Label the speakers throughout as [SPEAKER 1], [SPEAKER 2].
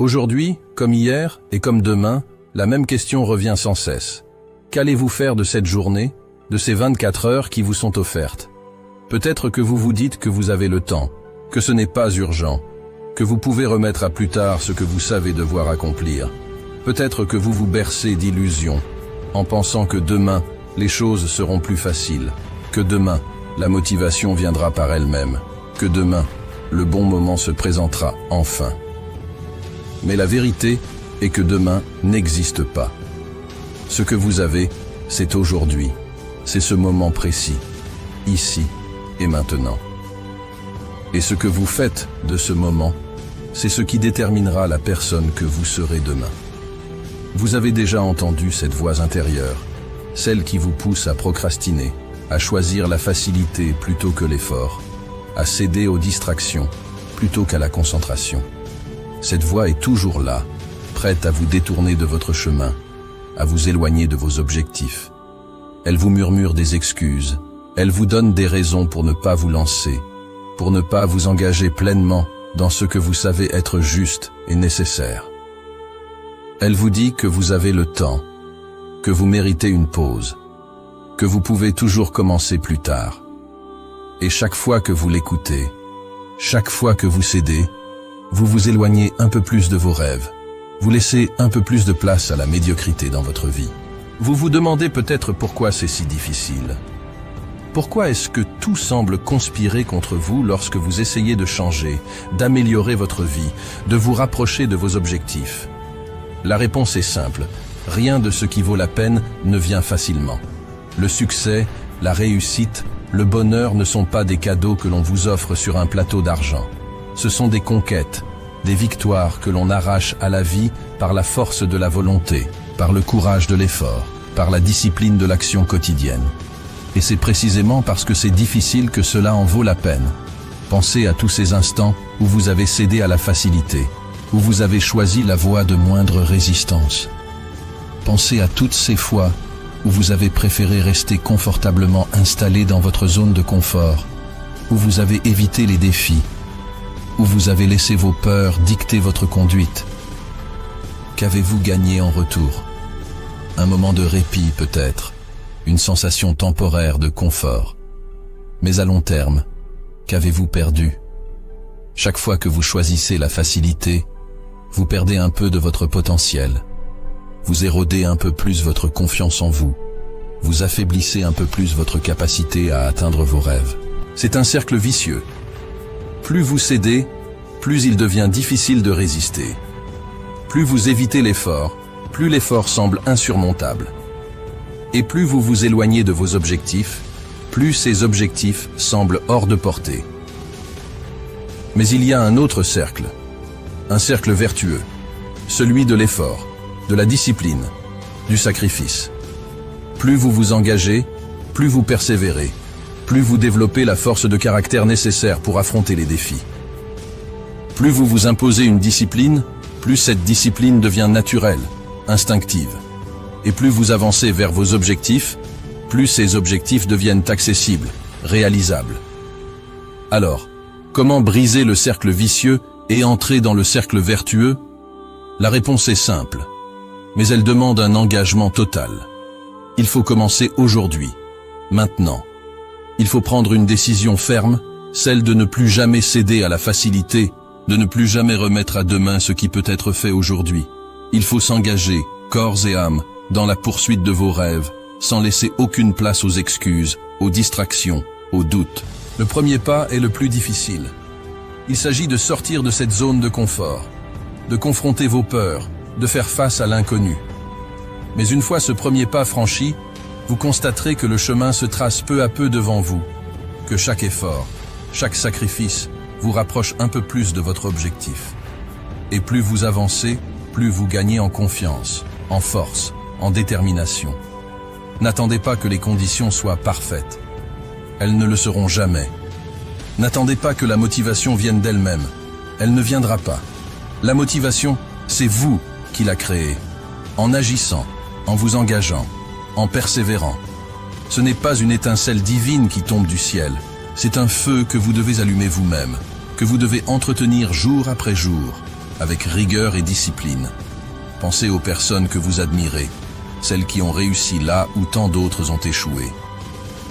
[SPEAKER 1] Aujourd'hui, comme hier et comme demain, la même question revient sans cesse. Qu'allez-vous faire de cette journée, de ces 24 heures qui vous sont offertes? Peut-être que vous vous dites que vous avez le temps, que ce n'est pas urgent, que vous pouvez remettre à plus tard ce que vous savez devoir accomplir. Peut-être que vous vous bercez d'illusions, en pensant que demain, les choses seront plus faciles, que demain, la motivation viendra par elle-même, que demain, le bon moment se présentera enfin. Mais la vérité est que demain n'existe pas. Ce que vous avez, c'est aujourd'hui, c'est ce moment précis, ici et maintenant. Et ce que vous faites de ce moment, c'est ce qui déterminera la personne que vous serez demain. Vous avez déjà entendu cette voix intérieure, celle qui vous pousse à procrastiner, à choisir la facilité plutôt que l'effort, à céder aux distractions plutôt qu'à la concentration. Cette voix est toujours là, prête à vous détourner de votre chemin, à vous éloigner de vos objectifs. Elle vous murmure des excuses, elle vous donne des raisons pour ne pas vous lancer, pour ne pas vous engager pleinement dans ce que vous savez être juste et nécessaire. Elle vous dit que vous avez le temps, que vous méritez une pause, que vous pouvez toujours commencer plus tard. Et chaque fois que vous l'écoutez, chaque fois que vous cédez, vous vous éloignez un peu plus de vos rêves. Vous laissez un peu plus de place à la médiocrité dans votre vie. Vous vous demandez peut-être pourquoi c'est si difficile. Pourquoi est-ce que tout semble conspirer contre vous lorsque vous essayez de changer, d'améliorer votre vie, de vous rapprocher de vos objectifs? La réponse est simple. Rien de ce qui vaut la peine ne vient facilement. Le succès, la réussite, le bonheur ne sont pas des cadeaux que l'on vous offre sur un plateau d'argent. Ce sont des conquêtes, des victoires que l'on arrache à la vie par la force de la volonté, par le courage de l'effort, par la discipline de l'action quotidienne. Et c'est précisément parce que c'est difficile que cela en vaut la peine. Pensez à tous ces instants où vous avez cédé à la facilité, où vous avez choisi la voie de moindre résistance. Pensez à toutes ces fois où vous avez préféré rester confortablement installé dans votre zone de confort, où vous avez évité les défis, où vous avez laissé vos peurs dicter votre conduite. Qu'avez-vous gagné en retour? Un moment de répit peut-être, une sensation temporaire de confort. Mais à long terme, qu'avez-vous perdu? Chaque fois que vous choisissez la facilité, vous perdez un peu de votre potentiel. Vous érodez un peu plus votre confiance en vous. Vous affaiblissez un peu plus votre capacité à atteindre vos rêves. C'est un cercle vicieux. Plus vous cédez, plus il devient difficile de résister. Plus vous évitez l'effort, plus l'effort semble insurmontable. Et plus vous vous éloignez de vos objectifs, plus ces objectifs semblent hors de portée. Mais il y a un autre cercle, un cercle vertueux, celui de l'effort, de la discipline, du sacrifice. Plus vous vous engagez, plus vous persévérez, plus vous développez la force de caractère nécessaire pour affronter les défis. Plus vous vous imposez une discipline, plus cette discipline devient naturelle, instinctive. Et plus vous avancez vers vos objectifs, plus ces objectifs deviennent accessibles, réalisables. Alors, comment briser le cercle vicieux et entrer dans le cercle vertueux? La réponse est simple, mais elle demande un engagement total. Il faut commencer aujourd'hui, maintenant. Il faut prendre une décision ferme, celle de ne plus jamais céder à la facilité, de ne plus jamais remettre à demain ce qui peut être fait aujourd'hui. Il faut s'engager, corps et âme, dans la poursuite de vos rêves, sans laisser aucune place aux excuses, aux distractions, aux doutes. Le premier pas est le plus difficile. Il s'agit de sortir de cette zone de confort, de confronter vos peurs, de faire face à l'inconnu. Mais une fois ce premier pas franchi, vous constaterez que le chemin se trace peu à peu devant vous, que chaque effort, chaque sacrifice vous rapproche un peu plus de votre objectif. Et plus vous avancez, plus vous gagnez en confiance, en force, en détermination. N'attendez pas que les conditions soient parfaites. Elles ne le seront jamais. N'attendez pas que la motivation vienne d'elle-même. Elle ne viendra pas. La motivation, c'est vous qui la créez. En agissant, en vous engageant, en persévérant. Ce n'est pas une étincelle divine qui tombe du ciel. C'est un feu que vous devez allumer vous-même, que vous devez entretenir jour après jour. avec rigueur et discipline. Pensez aux personnes que vous admirez, celles qui ont réussi là où tant d'autres ont échoué.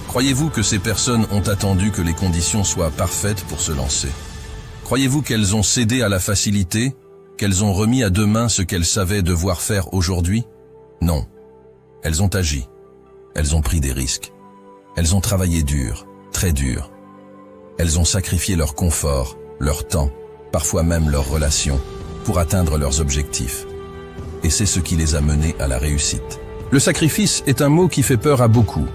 [SPEAKER 1] Croyez-vous que ces personnes ont attendu que les conditions soient parfaites pour se lancer? Croyez-vous qu'elles ont cédé à la facilité, qu'elles ont remis à demain ce qu'elles savaient devoir faire aujourd'hui? Non. Elles ont agi. Elles ont pris des risques. Elles ont travaillé dur, très dur. Elles ont sacrifié leur confort, leur temps, parfois même leurs relations, pour atteindre leurs objectifs. Et c'est ce qui les a menées à la réussite. Le sacrifice est un mot qui fait peur à beaucoup.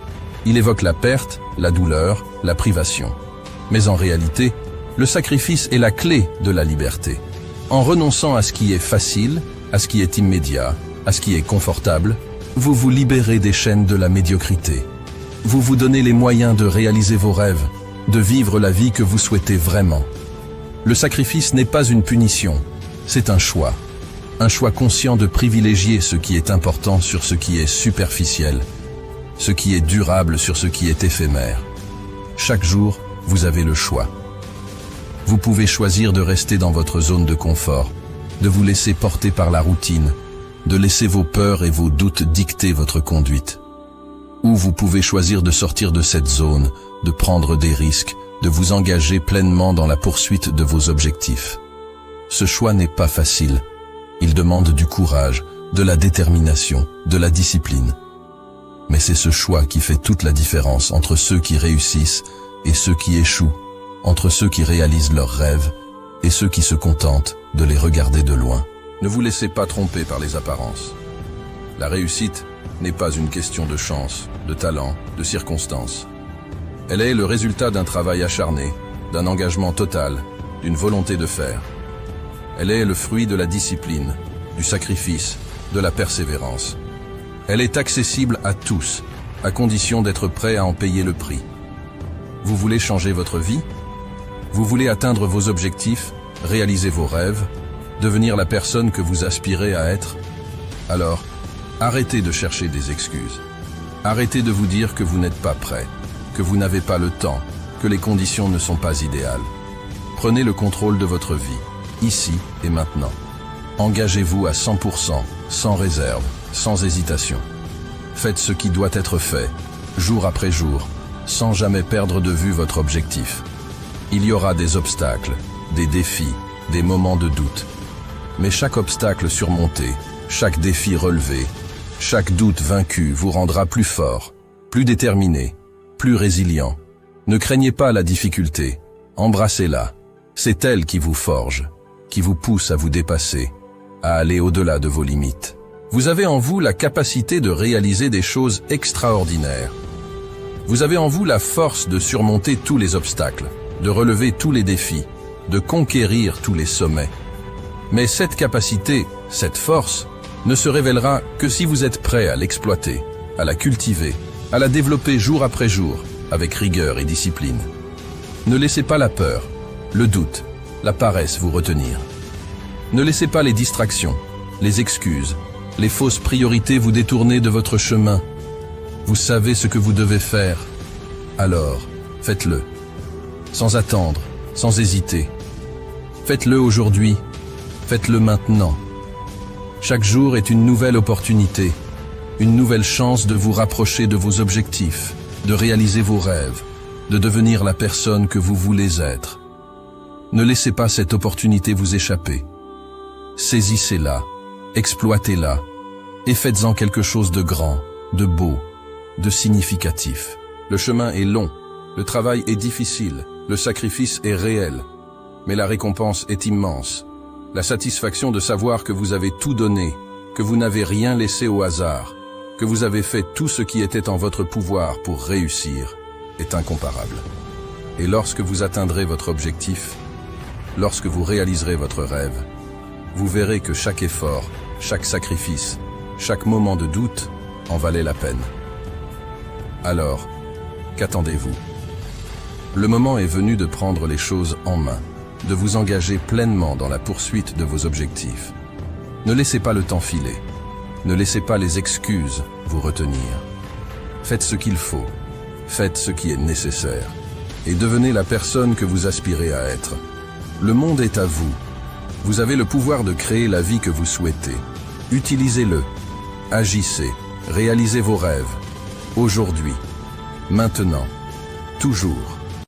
[SPEAKER 1] Il évoque la perte, la douleur, la privation. Mais en réalité, le sacrifice est la clé de la liberté. En renonçant à ce qui est facile, à ce qui est immédiat, à ce qui est confortable, vous vous libérez des chaînes de la médiocrité. Vous vous donnez les moyens de réaliser vos rêves, de vivre la vie que vous souhaitez vraiment. Le sacrifice n'est pas une punition, c'est un choix. Un choix conscient de privilégier ce qui est important sur ce qui est superficiel, ce qui est durable sur ce qui est éphémère. Chaque jour, vous avez le choix. Vous pouvez choisir de rester dans votre zone de confort, de vous laisser porter par la routine, de laisser vos peurs et vos doutes dicter votre conduite. Ou vous pouvez choisir de sortir de cette zone, de prendre des risques, de vous engager pleinement dans la poursuite de vos objectifs. Ce choix n'est pas facile. Il demande du courage, de la détermination, de la discipline. Mais c'est ce choix qui fait toute la différence entre ceux qui réussissent et ceux qui échouent, entre ceux qui réalisent leurs rêves et ceux qui se contentent de les regarder de loin. Ne vous laissez pas tromper par les apparences. La réussite n'est pas une question de chance, de talent, de circonstances. Elle est le résultat d'un travail acharné, d'un engagement total, d'une volonté de faire. Elle est le fruit de la discipline, du sacrifice, de la persévérance. Elle est accessible à tous, à condition d'être prêt à en payer le prix. Vous voulez changer votre vie? Vous voulez atteindre vos objectifs, réaliser vos rêves, devenir la personne que vous aspirez à être? Alors, arrêtez de chercher des excuses. Arrêtez de vous dire que vous n'êtes pas prêt, que vous n'avez pas le temps, que les conditions ne sont pas idéales. Prenez le contrôle de votre vie, ici et maintenant. Engagez-vous à 100%, sans réserve, sans hésitation. Faites ce qui doit être fait, jour après jour, sans jamais perdre de vue votre objectif. Il y aura des obstacles, des défis, des moments de doute. Mais chaque obstacle surmonté, chaque défi relevé, chaque doute vaincu vous rendra plus fort, plus déterminé, plus résilient. Ne craignez pas la difficulté, embrassez-la. C'est elle qui vous forge, qui vous pousse à vous dépasser, à aller au-delà de vos limites. Vous avez en vous la capacité de réaliser des choses extraordinaires. Vous avez en vous la force de surmonter tous les obstacles, de relever tous les défis, de conquérir tous les sommets. Mais cette capacité, cette force, ne se révélera que si vous êtes prêt à l'exploiter, à la cultiver, à la développer jour après jour, avec rigueur et discipline. Ne laissez pas la peur, le doute, la paresse vous retenir. Ne laissez pas les distractions, les excuses, les fausses priorités vous détourner de votre chemin. Vous savez ce que vous devez faire. Alors, faites-le. Sans attendre, sans hésiter. Faites-le aujourd'hui. Faites-le maintenant. Chaque jour est une nouvelle opportunité, une nouvelle chance de vous rapprocher de vos objectifs, de réaliser vos rêves, de devenir la personne que vous voulez être. Ne laissez pas cette opportunité vous échapper. Saisissez-la, exploitez-la, et faites-en quelque chose de grand, de beau, de significatif. Le chemin est long, le travail est difficile, le sacrifice est réel, mais la récompense est immense. La satisfaction de savoir que vous avez tout donné, que vous n'avez rien laissé au hasard, que vous avez fait tout ce qui était en votre pouvoir pour réussir, est incomparable. Et lorsque vous atteindrez votre objectif, lorsque vous réaliserez votre rêve, vous verrez que chaque effort, chaque sacrifice, chaque moment de doute en valait la peine. Alors, qu'attendez-vous? Le moment est venu de prendre les choses en main, de vous engager pleinement dans la poursuite de vos objectifs. Ne laissez pas le temps filer. Ne laissez pas les excuses vous retenir. Faites ce qu'il faut. Faites ce qui est nécessaire. Et devenez la personne que vous aspirez à être. Le monde est à vous. Vous avez le pouvoir de créer la vie que vous souhaitez. Utilisez-le. Agissez. Réalisez vos rêves. Aujourd'hui. Maintenant. Toujours.